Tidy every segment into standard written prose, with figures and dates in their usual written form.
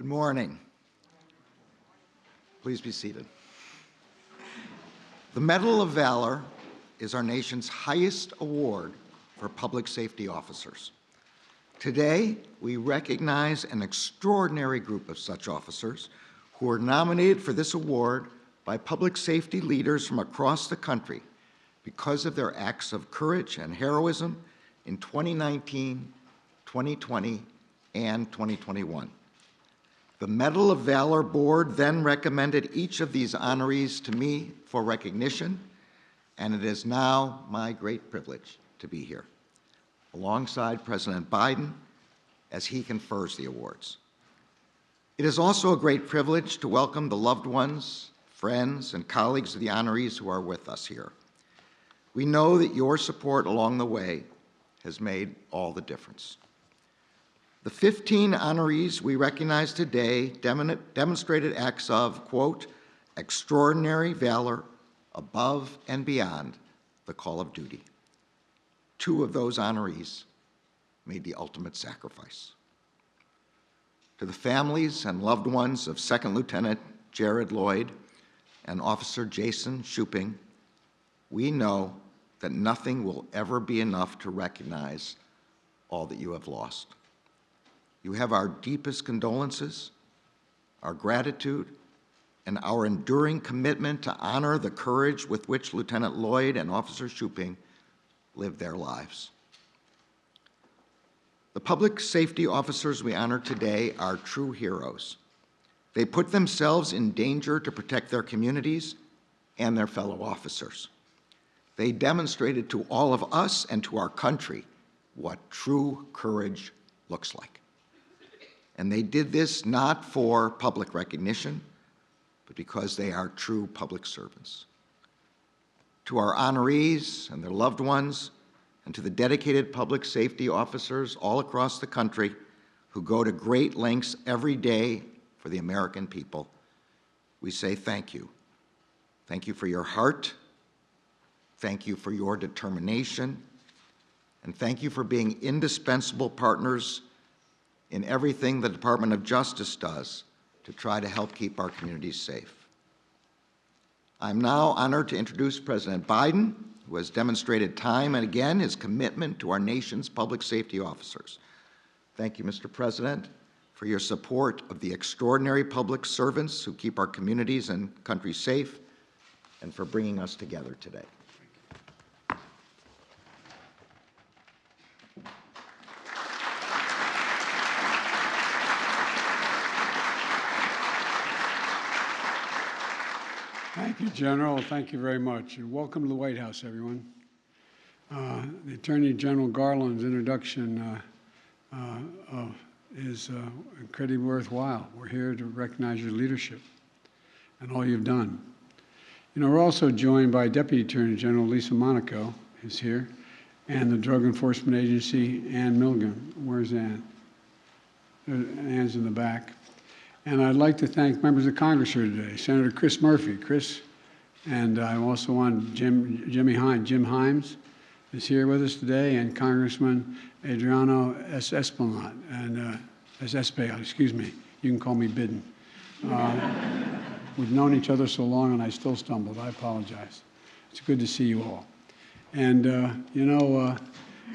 Good morning. Please be seated. The Medal of Valor is our nation's highest award for public safety officers. Today, we recognize an extraordinary group of such officers who are nominated for this award by public safety leaders from across the country because of their acts of courage and heroism in 2019, 2020, and 2021. The Medal of Valor Board then recommended each of these honorees to me for recognition, and it is now my great privilege to be here, alongside President Biden, as he confers the awards. It is also a great privilege to welcome the loved ones, friends, and colleagues of the honorees who are with us here. We know that your support along the way has made all the difference. The 15 honorees we recognize today demonstrated acts of, quote, extraordinary valor above and beyond the call of duty. 2 of those honorees made the ultimate sacrifice. To the families and loved ones of Second Lieutenant Jared Lloyd and Officer Jason Shuping, we know that nothing will ever be enough to recognize all that you have lost. You have our deepest condolences, our gratitude, and our enduring commitment to honor the courage with which Lieutenant Lloyd and Officer Shuping lived their lives. The public safety officers we honor today are true heroes. They put themselves in danger to protect their communities and their fellow officers. They demonstrated to all of us and to our country what true courage looks like. And they did this not for public recognition, but because they are true public servants. To our honorees and their loved ones, and to the dedicated public safety officers all across the country who go to great lengths every day for the American people, we say thank you. Thank you for your heart. Thank you for your determination. And thank you for being indispensable partners in everything the Department of Justice does to try to help keep our communities safe. I'm now honored to introduce President Biden, who has demonstrated time and again his commitment to our nation's public safety officers. Thank you, Mr. President, for your support of the extraordinary public servants who keep our communities and country safe, and for bringing us together today. Thank you, General. Thank you very much. And welcome to the White House, everyone. The Attorney General Garland's introduction is incredibly worthwhile. We're here to recognize your leadership and all you've done. You know, we're also joined by Deputy Attorney General Lisa Monaco, who's here, and the Drug Enforcement Agency, Ann Milligan. Where's Ann? Ann's in the back. And I'd like to thank members of Congress here today, Senator Chris Murphy. Chris, and I also want Jim Himes is here with us today, and Congressman Adriano Espinal, and excuse me. You can call me Biden. We've known each other so long, and I still stumbled. I apologize. It's good to see you all. And, you know,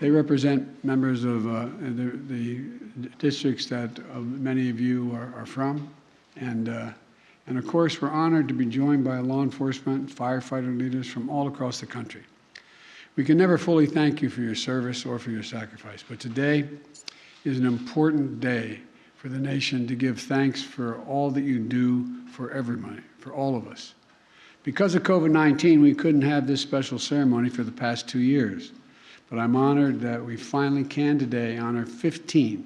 they represent members of the districts that many of you are from. And of course, we're honored to be joined by law enforcement, firefighter leaders from all across the country. We can never fully thank you for your service or for your sacrifice, but today is an important day for the nation to give thanks for all that you do for everybody, for all of us. Because of COVID-19, we couldn't have this special ceremony for the past 2 years. But I'm honored that we finally can today honor 15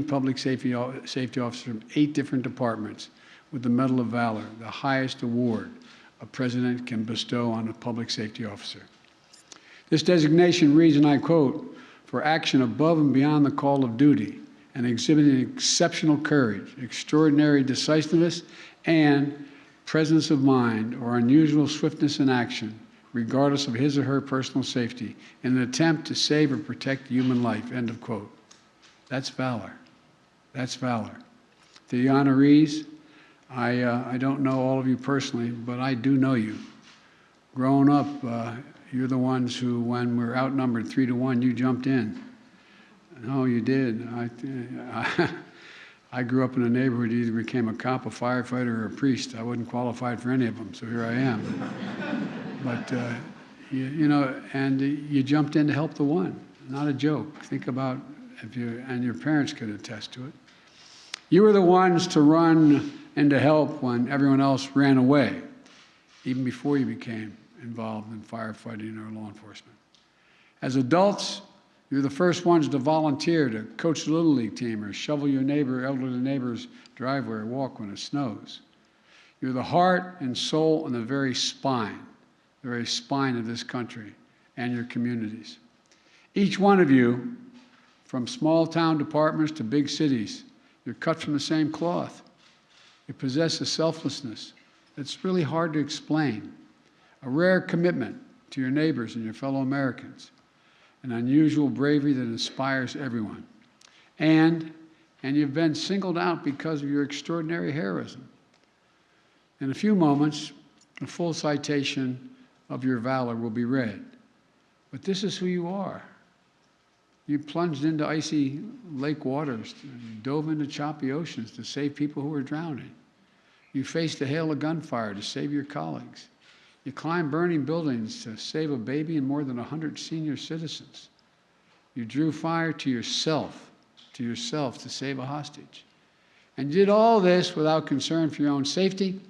public safety officers from 8 different departments with the Medal of Valor, the highest award a president can bestow on a public safety officer. This designation reads, and I quote, "for action above and beyond the call of duty and exhibiting exceptional courage, extraordinary decisiveness, and presence of mind or unusual swiftness in action, regardless of his or her personal safety, in an attempt to save or protect human life," end of quote. That's valor. That's valor. To the honorees, I don't know all of you personally, but I do know you. Growing up, you're the ones who, when we're outnumbered 3-1, you jumped in. No, you did. I grew up in a neighborhood, you either became a cop, a firefighter, or a priest. I wasn't qualified for any of them, so here I am. But, you know, and you jumped in to help the one. Not a joke. Think about if you, and your parents could attest to it. You were the ones to run and to help when everyone else ran away, even before you became involved in firefighting or law enforcement. As adults, you're the first ones to volunteer to coach the Little League team or shovel your elderly neighbor's driveway or walk when it snows. You're the heart and soul and the very spine of this country and your communities. Each one of you, from small town departments to big cities, you're cut from the same cloth. You possess a selflessness that's really hard to explain, a rare commitment to your neighbors and your fellow Americans, an unusual bravery that inspires everyone. And you've been singled out because of your extraordinary heroism. In a few moments, a full citation of your valor will be read. But this is who you are. You plunged into icy lake waters, you dove into choppy oceans to save people who were drowning. You faced a hail of gunfire to save your colleagues. You climbed burning buildings to save a baby and more than 100 senior citizens. You drew fire to yourself to save a hostage. And you did all this without concern for your own safety,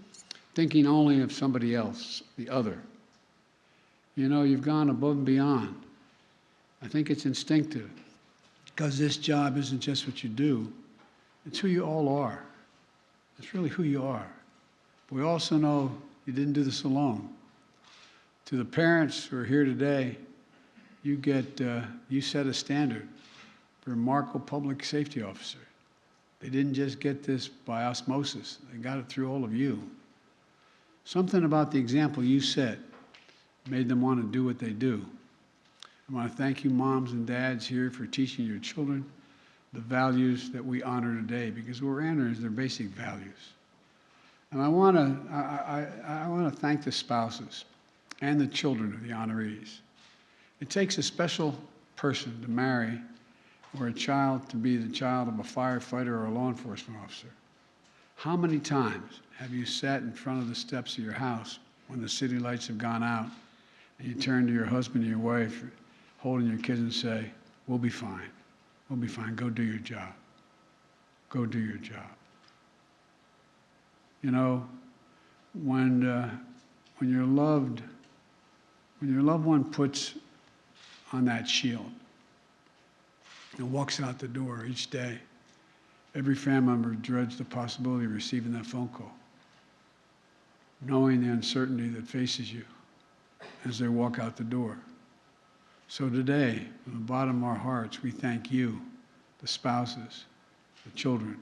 thinking only of somebody else, the other. You know, you've gone above and beyond. I think it's instinctive, because this job isn't just what you do, it's who you all are. It's really who you are. But we also know you didn't do this alone. To the parents who are here today, you set a standard for a remarkable public safety officer. They didn't just get this by osmosis, they got it through all of you. Something about the example you set made them want to do what they do. I want to thank you, moms and dads here, for teaching your children the values that we honor today, because what we're honoring is their basic values. And I want to thank the spouses and the children of the honorees. It takes a special person to marry or a child to be the child of a firefighter or a law enforcement officer. How many times have you sat in front of the steps of your house when the city lights have gone out and you turn to your husband or your wife holding your kids and say, "We'll be fine. We'll be fine. Go do your job. Go do your job." You know, when your loved one puts on that shield and walks out the door each day, every family member dreads the possibility of receiving that phone call, knowing the uncertainty that faces you as they walk out the door. So today, from the bottom of our hearts, we thank you, the spouses, the children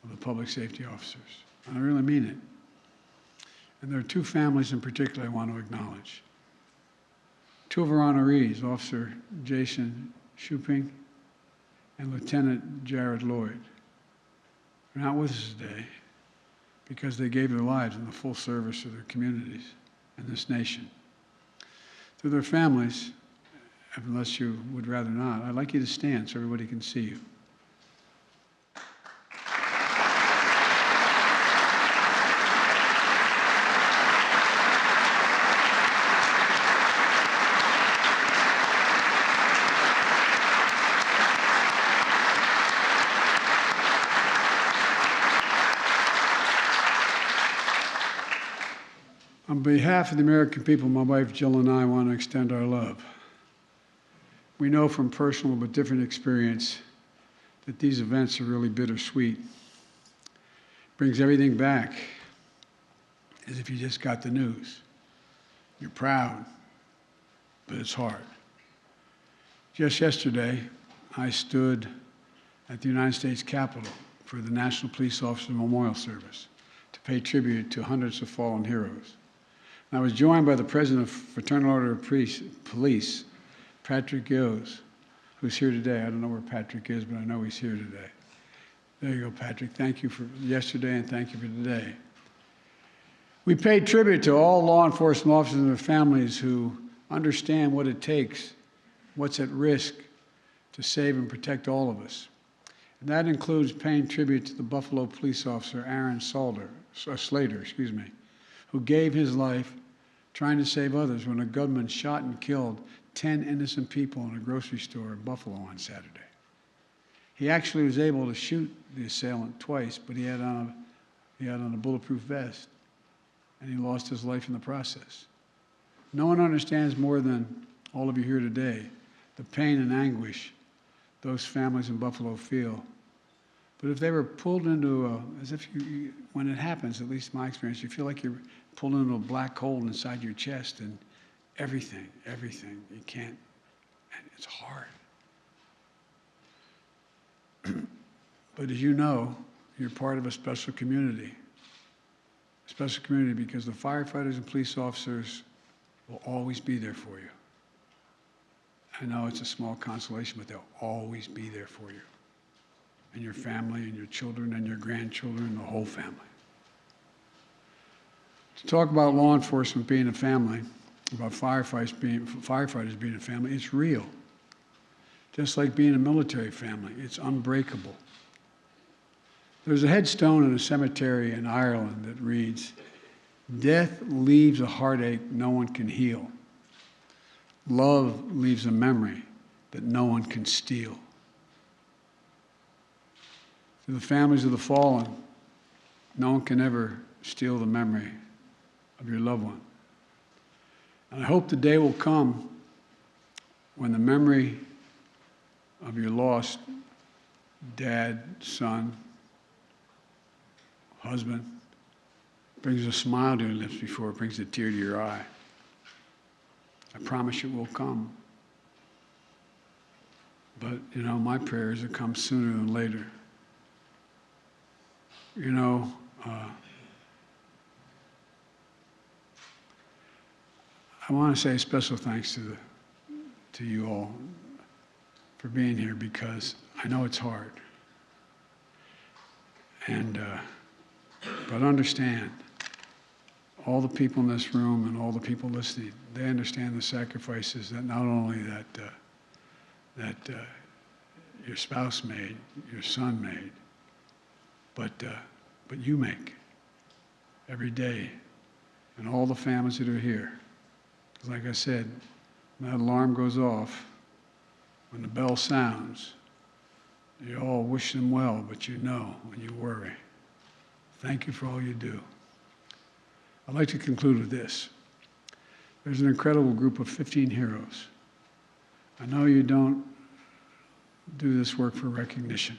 of the public safety officers. And I really mean it. And there are two families in particular I want to acknowledge. Two of our honorees, Officer Jason Shuping and Lieutenant Jared Lloyd, are not with us today because they gave their lives in the full service of their communities and this nation. To their families, unless you would rather not, I'd like you to stand so everybody can see you. On behalf of the American people, my wife Jill and I want to extend our love. We know from personal but different experience that these events are really bittersweet. Brings everything back as if you just got the news. You're proud, but it's hard. Just yesterday, I stood at the United States Capitol for the National Police Officer Memorial Service to pay tribute to hundreds of fallen heroes. And I was joined by the President of Fraternal Order of Police, Patrick Yos, who's here today. I don't know where Patrick is, but I know he's here today. There you go, Patrick. Thank you for yesterday and thank you for today. We pay tribute to all law enforcement officers and their families who understand what it takes, what's at risk to save and protect all of us. And that includes paying tribute to the Buffalo police officer, Aaron Slater, who gave his life trying to save others when a gunman shot and killed 10 innocent people in a grocery store in Buffalo on Saturday. He actually was able to shoot the assailant twice, but he had on a bulletproof vest, and he lost his life in the process. No one understands more than all of you here today the pain and anguish those families in Buffalo feel. But if they were pulled into when it happens, at least in my experience, you feel like you're pulled into a black hole inside your chest, and everything, you can't, and it's hard. But as you know, you're part of a special community because the firefighters and police officers will always be there for you. I know it's a small consolation, but they'll always be there for you and your family and your children and your grandchildren and the whole family. To talk about law enforcement being a family, about firefighters being a family, it's real. Just like being a military family, it's unbreakable. There's a headstone in a cemetery in Ireland that reads, "Death leaves a heartache no one can heal. Love leaves a memory that no one can steal." To the families of the fallen, no one can ever steal the memory of your loved one. And I hope the day will come when the memory of your lost dad, son, husband brings a smile to your lips before it brings a tear to your eye. I promise it will come. But, my prayer is it comes sooner than later. I want to say special thanks to you all for being here, because I know it's hard. But understand, all the people in this room and all the people listening, they understand the sacrifices that not only that your spouse made, your son made, but you make every day, and all the families that are here. Because like I said, when that alarm goes off, when the bell sounds, you all wish them well, but you know when you worry. Thank you for all you do. I'd like to conclude with this. There's an incredible group of 15 heroes. I know you don't do this work for recognition,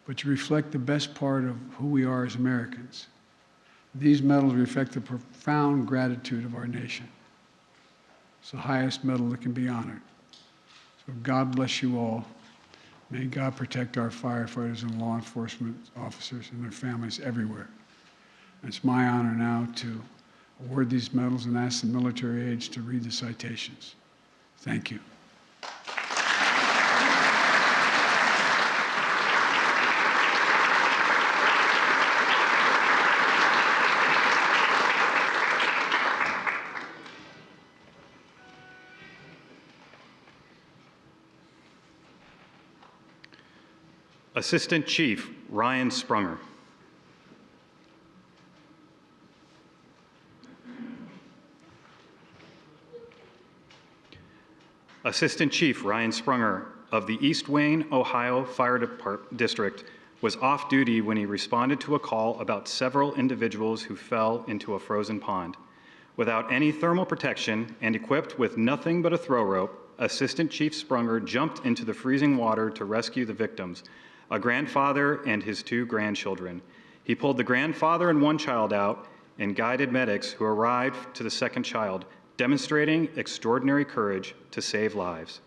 but you reflect the best part of who we are as Americans. These medals reflect the profound gratitude of our nation. It's the highest medal that can be honored. So God bless you all. May God protect our firefighters and law enforcement officers and their families everywhere. And it's my honor now to award these medals and ask the military aides to read the citations. Thank you. Assistant Chief Ryan Sprunger. Assistant Chief Ryan Sprunger of the East Wayne, Ohio Fire District was off duty when he responded to a call about several individuals who fell into a frozen pond. Without any thermal protection and equipped with nothing but a throw rope, Assistant Chief Sprunger jumped into the freezing water to rescue the victims, a grandfather and his 2 grandchildren. He pulled the grandfather and 1 child out and guided medics who arrived to the 2nd child, demonstrating extraordinary courage to save lives.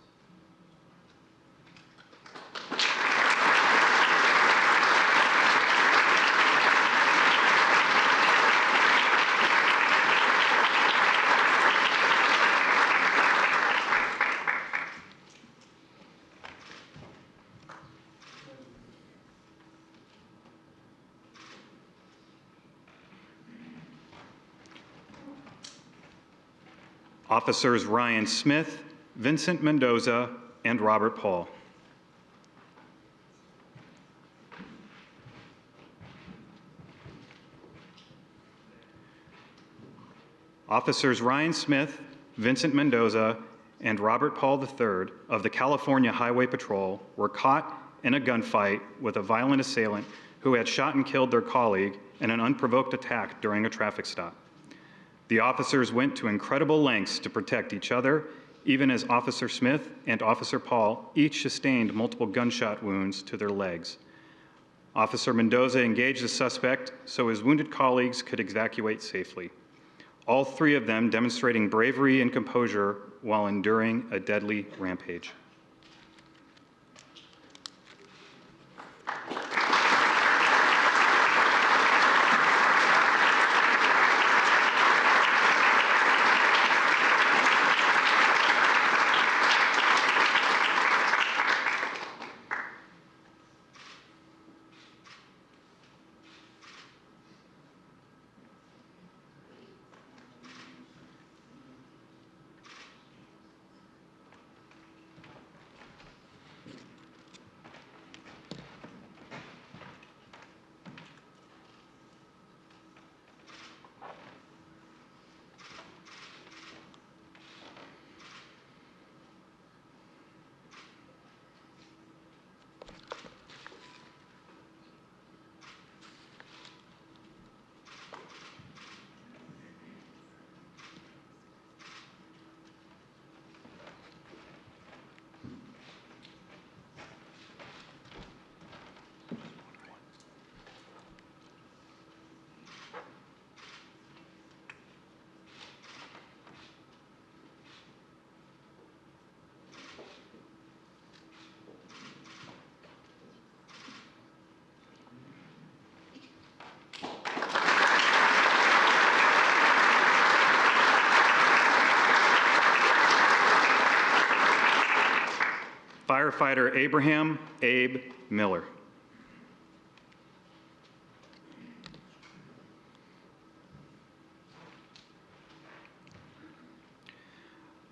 Officers Ryan Smith, Vincent Mendoza, and Robert Paul. Officers Ryan Smith, Vincent Mendoza, and Robert Paul III of the California Highway Patrol were caught in a gunfight with a violent assailant who had shot and killed their colleague in an unprovoked attack during a traffic stop. The officers went to incredible lengths to protect each other, even as Officer Smith and Officer Paul each sustained multiple gunshot wounds to their legs. Officer Mendoza engaged the suspect so his wounded colleagues could evacuate safely. All three of them demonstrating bravery and composure while enduring a deadly rampage. Firefighter Abraham Abe Miller.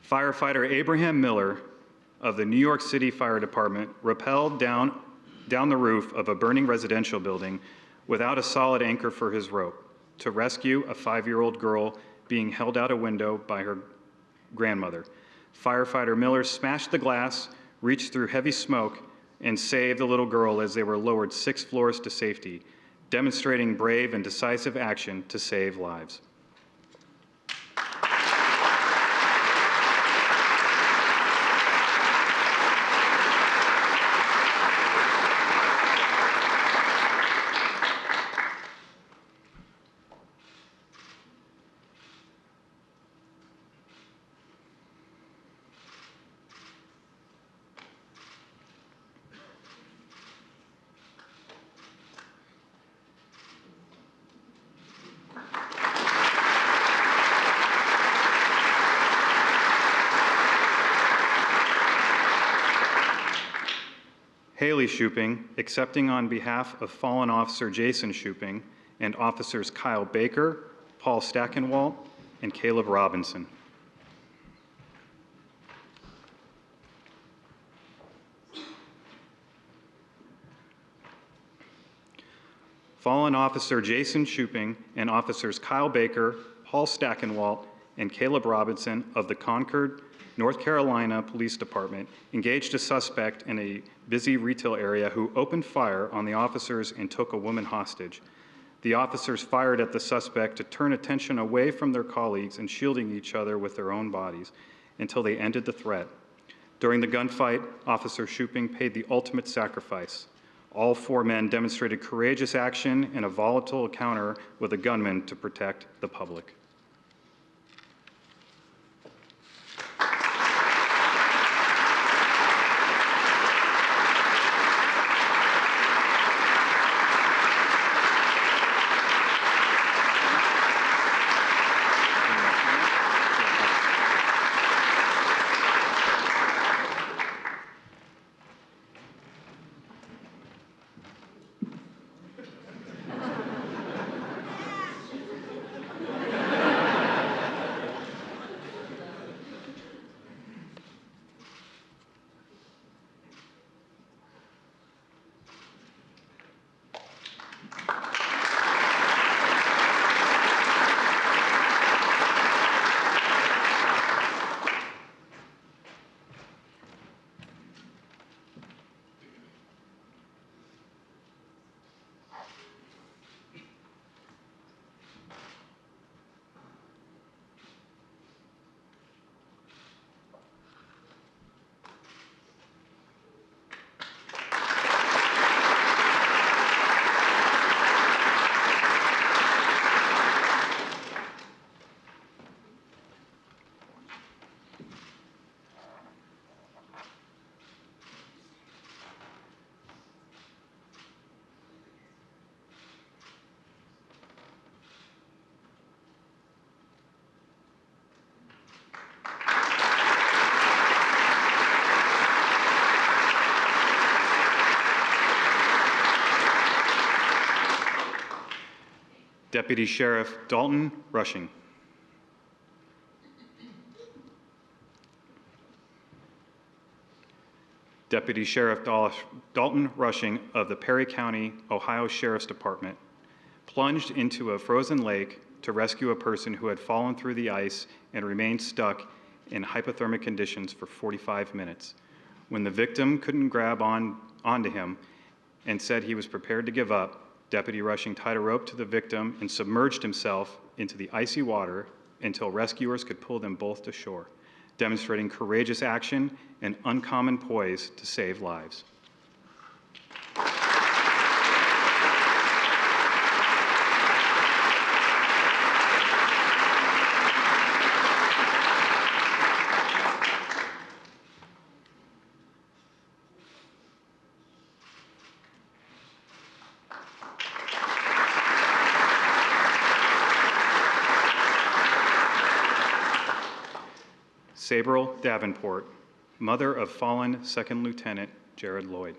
Firefighter Abraham Miller of the New York City Fire Department rappelled down the roof of a burning residential building without a solid anchor for his rope to rescue a 5-year-old girl being held out a window by her grandmother. Firefighter Miller smashed the glass, reached through heavy smoke, and saved the little girl as they were lowered 6 floors to safety, demonstrating brave and decisive action to save lives. Haley Shuping, accepting on behalf of fallen officer Jason Shuping and officers Kyle Baker, Paul Stackenwalt, and Caleb Robinson. Fallen officer Jason Shuping and officers Kyle Baker, Paul Stackenwalt, and Caleb Robinson of the Concord, North Carolina Police Department engaged a suspect in a busy retail area who opened fire on the officers and took a woman hostage. The officers fired at the suspect to turn attention away from their colleagues and shielding each other with their own bodies until they ended the threat. During the gunfight, Officer Shuping paid the ultimate sacrifice. All 4 men demonstrated courageous action in a volatile encounter with a gunman to protect the public. Deputy Sheriff Dalton Rushing. Deputy Sheriff Dalton Rushing of the Perry County, Ohio Sheriff's Department plunged into a frozen lake to rescue a person who had fallen through the ice and remained stuck in hypothermic conditions for 45 minutes. When the victim couldn't grab onto him and said he was prepared to give up, Deputy Rushing tied a rope to the victim and submerged himself into the icy water until rescuers could pull them both to shore, demonstrating courageous action and uncommon poise to save lives. Sabril Davenport, mother of fallen Second Lieutenant Jared Lloyd.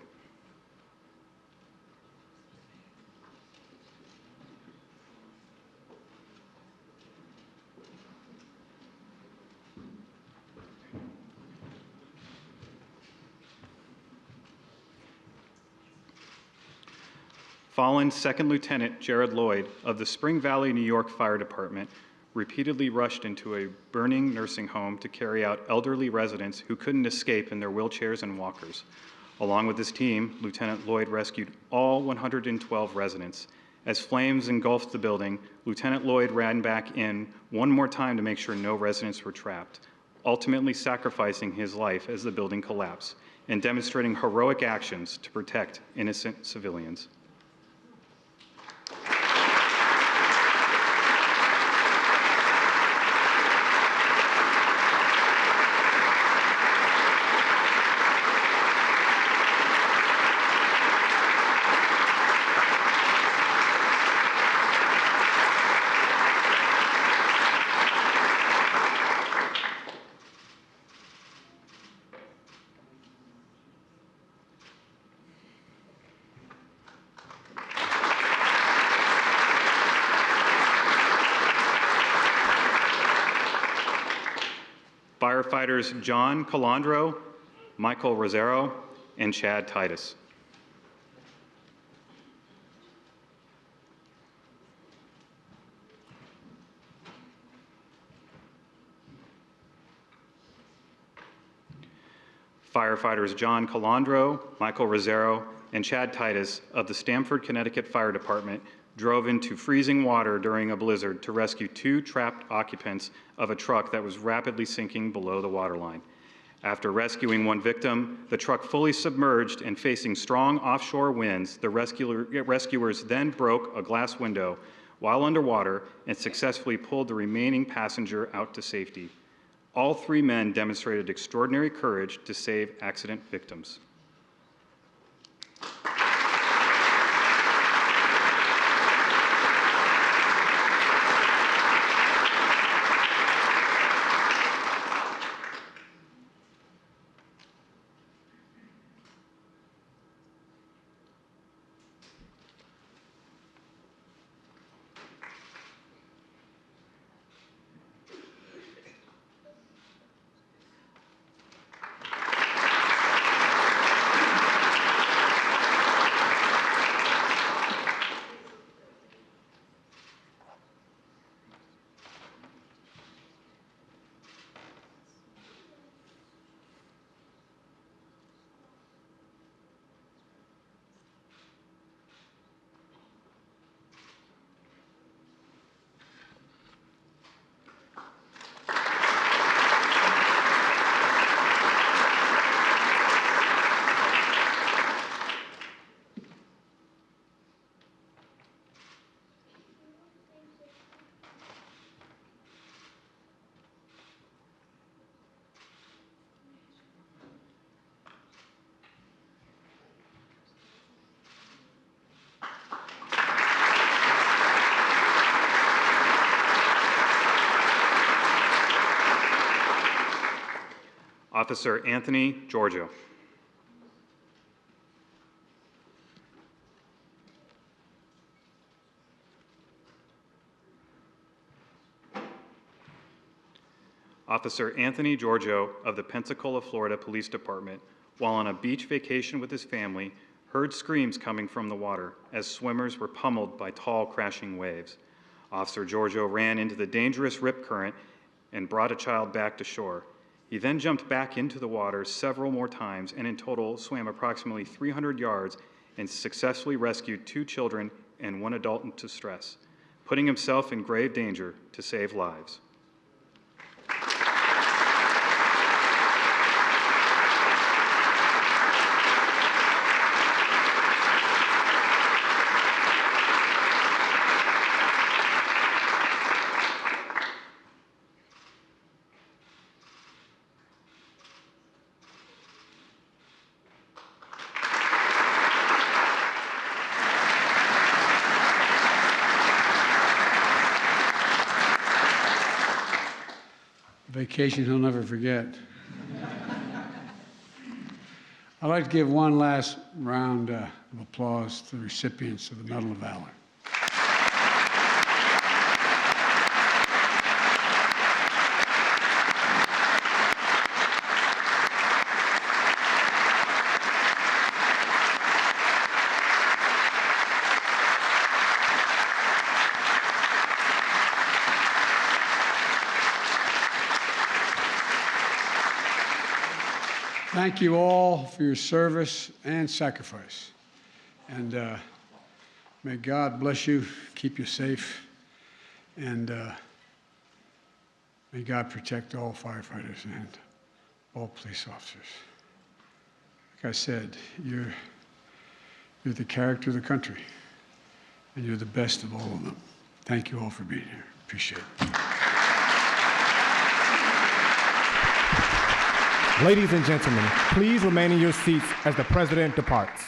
Fallen Second Lieutenant Jared Lloyd of the Spring Valley, New York Fire Department repeatedly rushed into a burning nursing home to carry out elderly residents who couldn't escape in their wheelchairs and walkers. Along with his team, Lieutenant Lloyd rescued all 112 residents. As flames engulfed the building, Lieutenant Lloyd ran back in one more time to make sure no residents were trapped, ultimately sacrificing his life as the building collapsed and demonstrating heroic actions to protect innocent civilians. Firefighters John Calandro, Michael Rosero, and Chad Titus. Firefighters John Calandro, Michael Rosero, and Chad Titus of the Stamford, Connecticut Fire Department drove into freezing water during a blizzard to rescue two trapped occupants of a truck that was rapidly sinking below the waterline. After rescuing one victim, the truck fully submerged and facing strong offshore winds, the rescuers then broke a glass window while underwater and successfully pulled the remaining passenger out to safety. All three men demonstrated extraordinary courage to save accident victims. Officer Anthony Giorgio. Officer Anthony Giorgio of the Pensacola, Florida Police Department, while on a beach vacation with his family, heard screams coming from the water as swimmers were pummeled by tall, crashing waves. Officer Giorgio ran into the dangerous rip current and brought a child back to shore. He then jumped back into the water several more times and in total swam approximately 300 yards and successfully rescued 2 children and 1 adult in distress, putting himself in grave danger to save lives. Vacation he'll never forget. I'd like to give one last round of applause to the recipients of the Medal of Valor. Thank you all for your service and sacrifice. And may God bless you, keep you safe, and may God protect all firefighters and all police officers. Like I said, you're the character of the country, and you're the best of all of them. Thank you all for being here. Appreciate it. Ladies and gentlemen, please remain in your seats as the President departs.